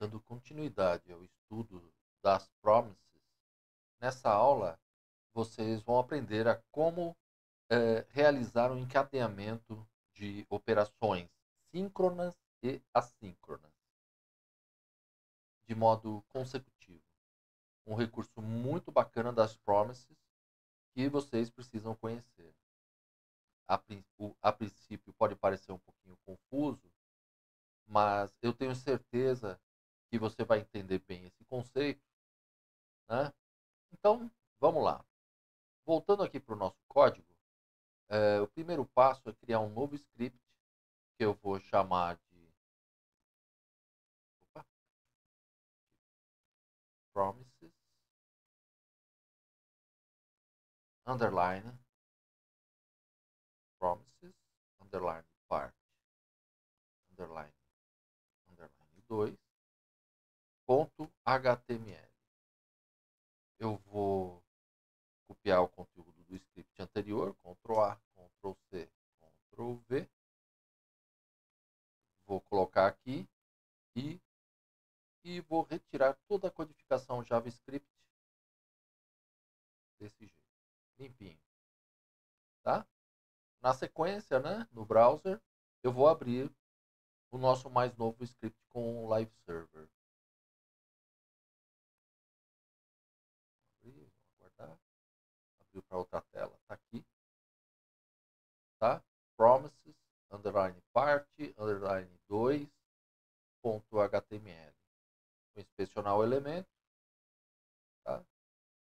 Dando continuidade ao estudo das promises, nessa aula vocês vão aprender a como realizar um encadeamento de operações síncronas e assíncronas de modo consecutivo. Um recurso muito bacana das promises que vocês precisam conhecer. A princípio pode parecer um pouquinho confuso, mas eu tenho certeza que você vai entender bem esse conceito, né? Então, vamos lá. Voltando aqui para o nosso código, o primeiro passo é criar um novo script que eu vou chamar de promises underline promises underline part underline underline 2 ponto html. Eu vou copiar o conteúdo do script anterior, Ctrl A, Ctrl C, Ctrl V. Vou colocar aqui e vou retirar toda a codificação JavaScript desse jeito, limpinho, tá? Na sequência, né, no browser, eu vou abrir o nosso mais novo script com o Live Server. Vamos aguardar. Abriu para outra tela, tá aqui, tá? Promises underline part underline 2 ponto html. Vou inspecionar o elemento, tá?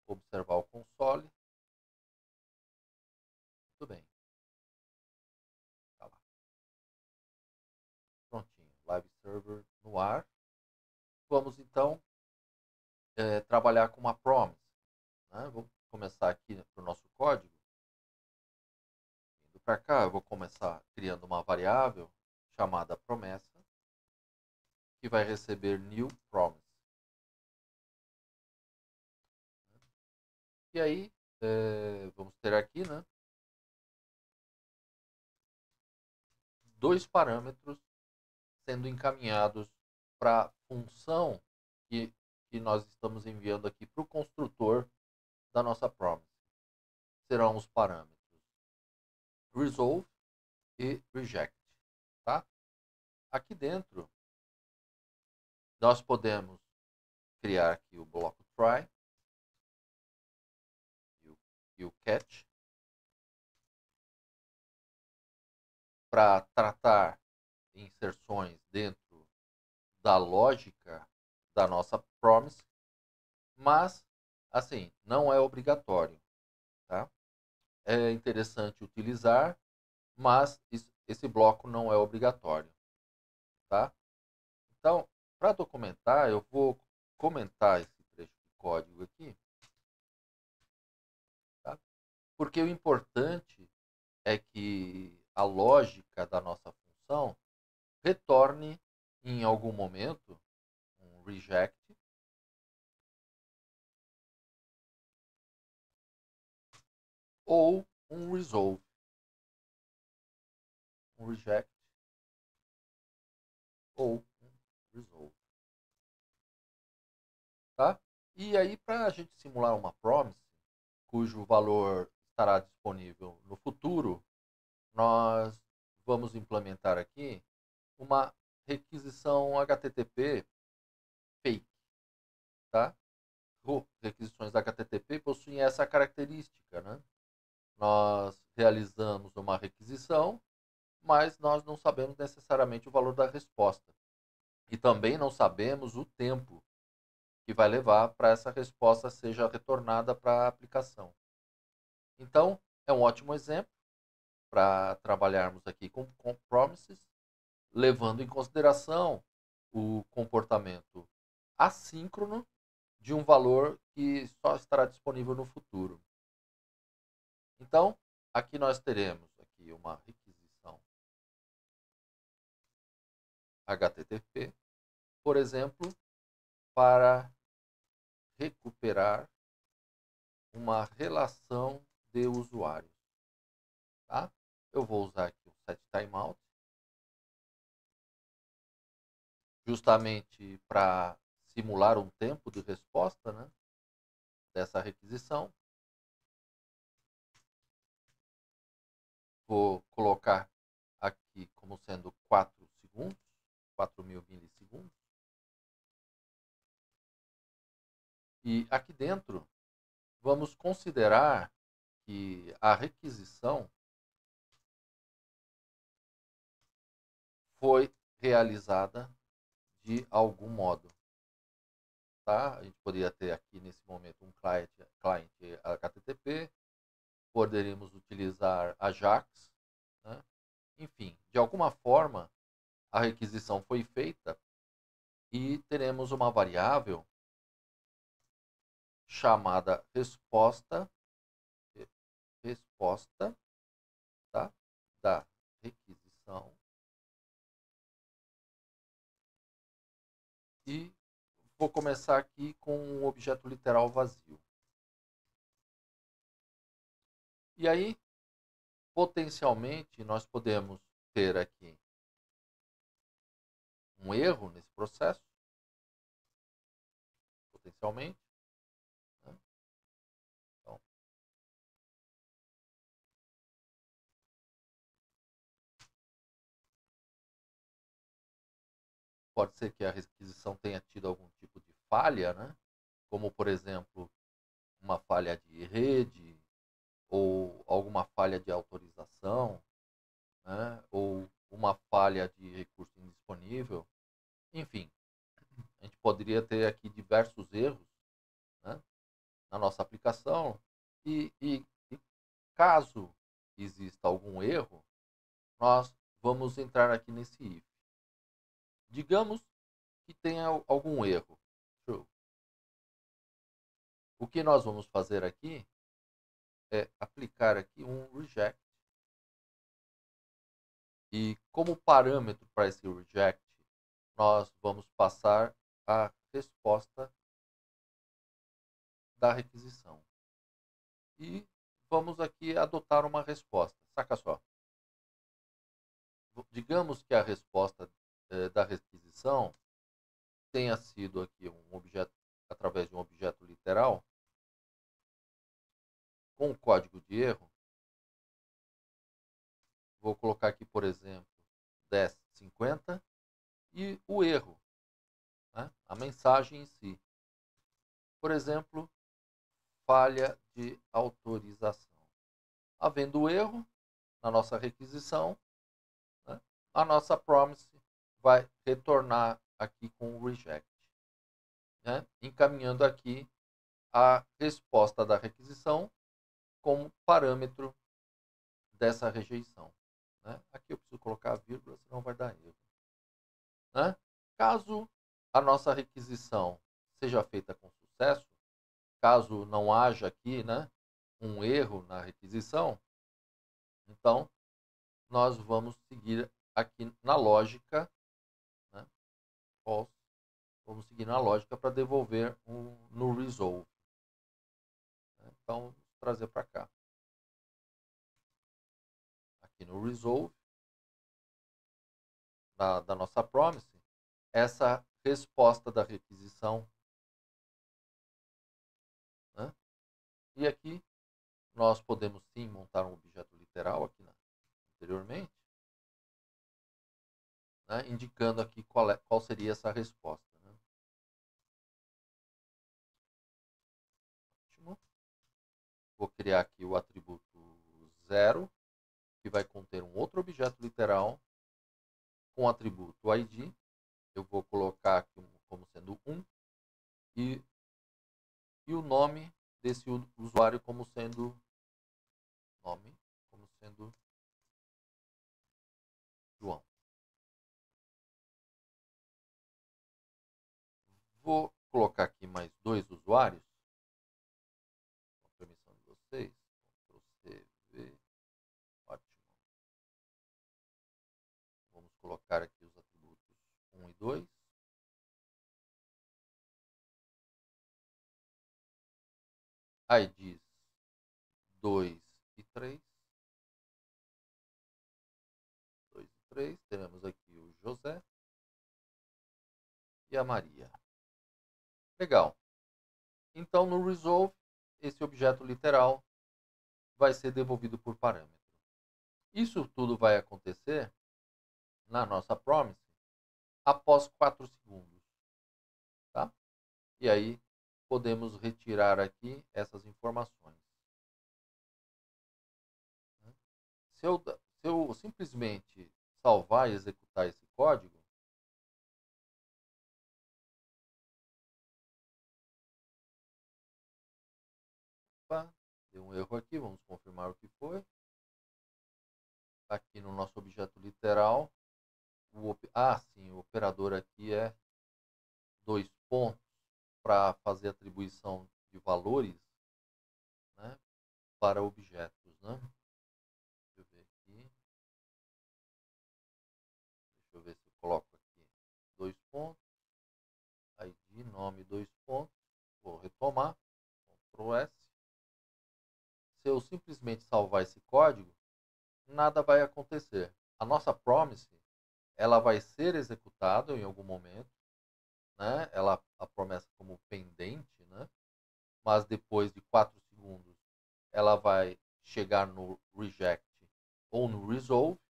Observar o console. Muito bem. Tá lá. Prontinho. Live Server no ar. Vamos então trabalhar com uma promise, né? Vou começar aqui para o nosso código. Indo para cá, eu vou começar criando uma variável chamada promessa, que vai receber new promise. E aí, vamos ter aqui, né, dois parâmetros sendo encaminhados para a função que nós estamos enviando aqui para o construtor da nossa promise. Serão os parâmetros resolve e reject, tá? Aqui dentro, nós podemos criar aqui o bloco try e o catch para tratar inserções dentro da lógica da nossa promise, mas assim, não é obrigatório, tá? É interessante utilizar, mas esse bloco não é obrigatório, tá? Então, para documentar, eu vou comentar esse trecho de código aqui, tá? Porque o importante é que a lógica da nossa função retorne em algum momento um reject ou um resolve. Um reject ou um resolve. Tá? E aí, para a gente simular uma promise, cujo valor estará disponível no futuro, nós vamos implementar aqui uma requisição HTTP fake. Tá? Requisições HTTP possuem essa característica, né? Nós realizamos uma requisição, mas nós não sabemos necessariamente o valor da resposta. E também não sabemos o tempo que vai levar para essa resposta seja retornada para a aplicação. Então, é um ótimo exemplo para trabalharmos aqui com promises, levando em consideração o comportamento assíncrono de um valor que só estará disponível no futuro. Então, aqui nós teremos aqui uma requisição HTTP, por exemplo, para recuperar uma relação de usuários. Tá? Eu vou usar aqui o set timeout. justamente para simular um tempo de resposta, né, dessa requisição. Vou colocar aqui como sendo 4 segundos, 4.000 milissegundos. E aqui dentro, vamos considerar que a requisição foi realizada de algum modo. Tá? A gente poderia ter aqui nesse momento um cliente HTTP, poderíamos utilizar Ajax, né? Enfim, de alguma forma a requisição foi feita e teremos uma variável chamada resposta, tá? Da requisição, e vou começar aqui com um objeto literal vazio. E aí, potencialmente, nós podemos ter aqui um erro nesse processo, potencialmente, né? Então, pode ser que a requisição tenha tido algum tipo de falha, né? Como, por exemplo, uma falha de rede, ou alguma falha de autorização, né? Ou uma falha de recurso indisponível. Enfim, a gente poderia ter aqui diversos erros, né, na nossa aplicação, e caso exista algum erro, nós vamos entrar aqui nesse if. Digamos que tenha algum erro. True. O que nós vamos fazer aqui é aplicar aqui um reject. E como parâmetro para esse reject, nós vamos passar a resposta da requisição. E vamos aqui adotar uma resposta. Saca só. Digamos que a resposta da requisição tenha sido aqui um objeto, através de um objeto literal, com um código de erro. Vou colocar aqui, por exemplo, 1050 e o erro, né? A mensagem em si. Por exemplo, falha de autorização. Havendo erro na nossa requisição, né, a nossa promise vai retornar aqui com o reject, né, encaminhando aqui a resposta da requisição como parâmetro dessa rejeição. Né? Aqui eu preciso colocar a vírgula, senão vai dar erro. Né? Caso a nossa requisição seja feita com sucesso, caso não haja aqui, né, um erro na requisição, então nós vamos seguir aqui na lógica, né, false, vamos seguir na lógica para devolver no resolve. Então, vamos trazer para cá. Aqui no resolve da nossa promise, essa resposta da requisição, né? E aqui nós podemos sim montar um objeto literal aqui anteriormente, né? Indicando aqui qual seria essa resposta. Né? Ótimo. Vou criar aqui o atributo 0, que vai conter um outro objeto literal com o atributo ID. Eu vou colocar aqui como sendo 1 e o nome desse usuário como sendo João. Vou colocar aqui mais 2 usuários, com permissão de vocês. Ctrl+C, V. Ótimo. Vamos colocar aqui os atributos 1 e 2. IDs 2 e 3. 2 e 3. Teremos aqui o José. aqui a Maria. Legal. Então, no resolve, esse objeto literal vai ser devolvido por parâmetro. Isso tudo vai acontecer na nossa promise após 4 segundos. Tá? E aí, podemos retirar aqui essas informações. Se eu simplesmente salvar e executar esse código, opa, deu um erro aqui, vamos confirmar o que foi. Aqui no nosso objeto literal, sim, o operador aqui é 2 pontos para fazer atribuição de valores, né, para objetos. Né? Deixa eu ver aqui. Deixa eu ver se eu coloco aqui 2 pontos. ID, nome, 2 pontos. Vou retomar. Ctrl S. Se eu simplesmente salvar esse código, nada vai acontecer. A nossa promise, ela vai ser executada em algum momento, né? A promessa como pendente, né? Mas depois de 4 segundos, ela vai chegar no reject ou no resolve,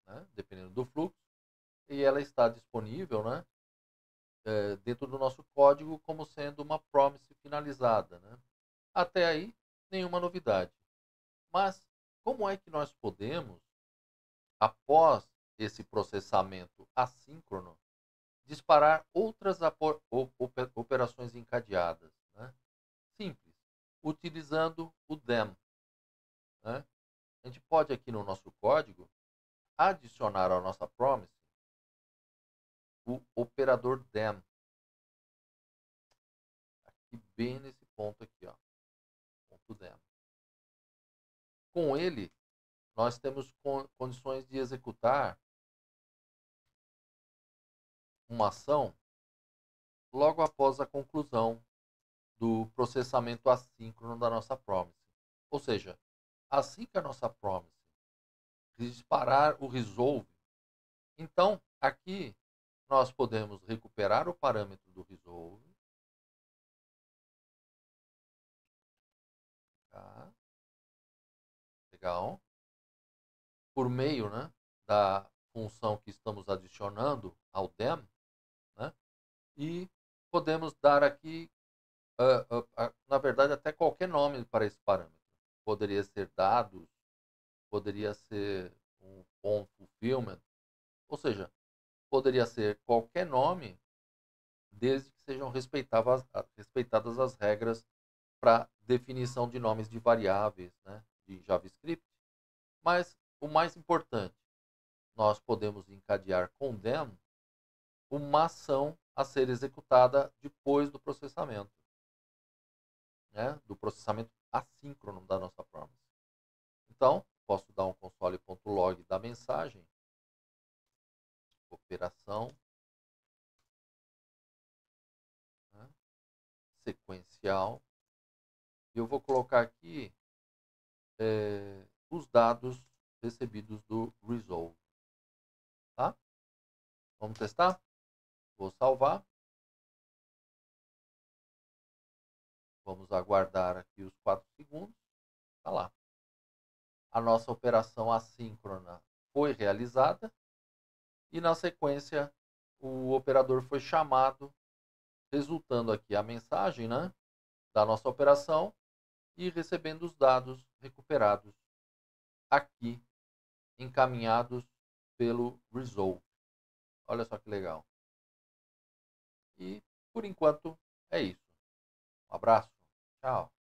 né? Dependendo do fluxo, e ela está disponível, né? Dentro do nosso código como sendo uma promise finalizada, né? Até aí, nenhuma novidade. Mas como é que nós podemos, após esse processamento assíncrono, disparar outras operações encadeadas? Né? Simples, utilizando o DEM. Né? A gente pode aqui no nosso código adicionar à nossa promise o operador DEM. Aqui bem nesse ponto aqui, ó, ponto DEM. Com ele, nós temos condições de executar uma ação logo após a conclusão do processamento assíncrono da nossa promise. Ou seja, assim que a nossa promise disparar o resolve, então aqui nós podemos recuperar o parâmetro do resolve. Tá? Legal. Por meio, né, da função que estamos adicionando ao DEM, né, e podemos dar aqui, na verdade, até qualquer nome para esse parâmetro. Poderia ser dados, poderia ser um on fulfillment, ou seja, poderia ser qualquer nome, desde que sejam respeitadas as regras para definição de nomes de variáveis, né, de JavaScript. Mas o mais importante, nós podemos encadear com DEM uma ação a ser executada depois do processamento, né, do processamento assíncrono da nossa promise. Então, posso dar um console.log da mensagem, operação, né, sequencial, e eu vou colocar aqui os dados recebidos do resolve. Tá? Vamos testar? Vou salvar. Vamos aguardar aqui os 4 segundos. Tá lá. A nossa operação assíncrona foi realizada e na sequência o operador foi chamado, resultando aqui a mensagem, né, da nossa operação e recebendo os dados recuperados aqui, encaminhados pelo resolve. Olha só que legal. E por enquanto é isso. Um abraço. Tchau.